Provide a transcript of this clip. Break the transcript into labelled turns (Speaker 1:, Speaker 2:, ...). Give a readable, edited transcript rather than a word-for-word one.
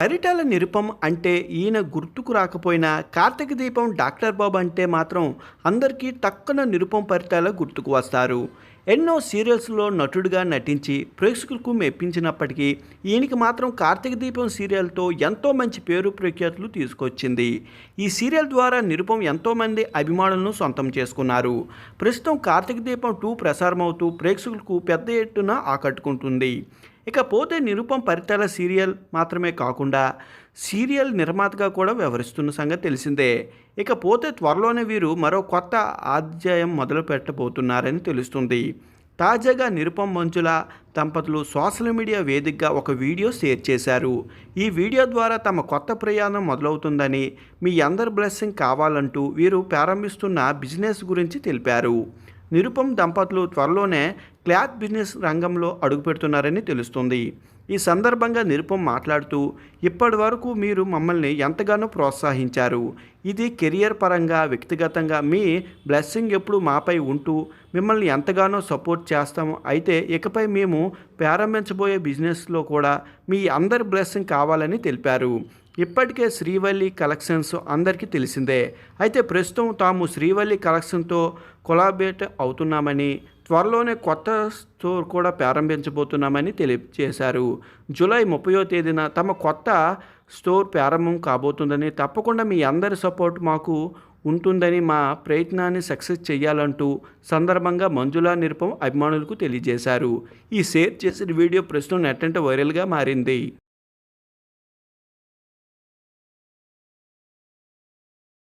Speaker 1: పరిటాల నిరుపమ్ అంటే ఈయన గుర్తుకు రాకపోయినా కార్తీక దీపం డాక్టర్ బాబు అంటే మాత్రం అందరికీ టక్కున నిరుపమ్ పరిటాల గుర్తుకు వస్తారు. ఎన్నో సీరియల్స్లో నటుడిగా నటించి ప్రేక్షకులకు మెప్పించినప్పటికీ ఈయనకి మాత్రం కార్తీక దీపం సీరియల్తో ఎంతో మంచి పేరు ప్రఖ్యాతులు తీసుకొచ్చింది. ఈ సీరియల్ ద్వారా నిరుపమ్ ఎంతోమంది అభిమానులను సొంతం చేసుకున్నారు. ప్రస్తుతం కార్తీక దీపం 2 ప్రసారమవుతూ ప్రేక్షకులకు పెద్ద ఎత్తున ఆకట్టుకుంటుంది. ఇకపోతే నిరుపమ్ పరిటాల సీరియల్ మాత్రమే కాకుండా సీరియల్ నిర్మాతగా కూడా వ్యవహరిస్తున్న సంగతి తెలిసిందే. ఇకపోతే త్వరలోనే వీరు మరో కొత్త అధ్యాయం మొదలు పెట్టబోతున్నారని తెలుస్తుంది. తాజాగా నిరుపమ్ మంజుల దంపతులు సోషల్ మీడియా వేదికగా ఒక వీడియో షేర్ చేశారు. ఈ వీడియో ద్వారా తమ కొత్త ప్రయాణం మొదలవుతుందని, మీ అందరి బ్లెస్సింగ్ కావాలంటూ వీరు ప్రారంభిస్తున్న బిజినెస్ గురించి తెలిపారు. నిరుపమ్ దంపతులు త్వరలోనే క్లాత్ బిజినెస్ రంగంలో అడుగుపెడుతున్నారని తెలుస్తుంది. ఈ సందర్భంగా నిరుపమ్ మాట్లాడుతూ, ఇప్పటి వరకు మీరు మమ్మల్ని ఎంతగానో ప్రోత్సహించారు. ఇది కెరియర్ పరంగా, వ్యక్తిగతంగా మీ బ్లెస్సింగ్ ఎప్పుడు మాపై ఉంటూ మిమ్మల్ని ఎంతగానో సపోర్ట్ చేస్తాము. అయితే ఇకపై మేము ప్రారంభించబోయే బిజినెస్లో కూడా మీ అందరి బ్లెస్సింగ్ కావాలని తెలిపారు. ఇప్పటికే శ్రీవల్లి కలెక్షన్స్ అందరికీ తెలిసిందే. అయితే ప్రస్తుతం తాము శ్రీవల్లి కలెక్షన్తో కొలాబరేట్ అవుతున్నామని, త్వరలోనే కొత్త స్టోర్ కూడా ప్రారంభించబోతున్నామని తెలియజేశారు. జూలై 30వ తేదీన తమ కొత్త స్టోర్ ప్రారంభం కాబోతుందని, తప్పకుండా మీ అందరి సపోర్ట్ మాకు ఉంటుందని, మా ప్రయత్నాన్ని సక్సెస్ చేయాలంటూ సందర్భంగా మంజుల నిరుపమ్ అభిమానులకు తెలియజేశారు. ఈ షేర్ చేసిన వీడియో ప్రస్తుతం నెట్ అంటే వైరల్గా మారింది.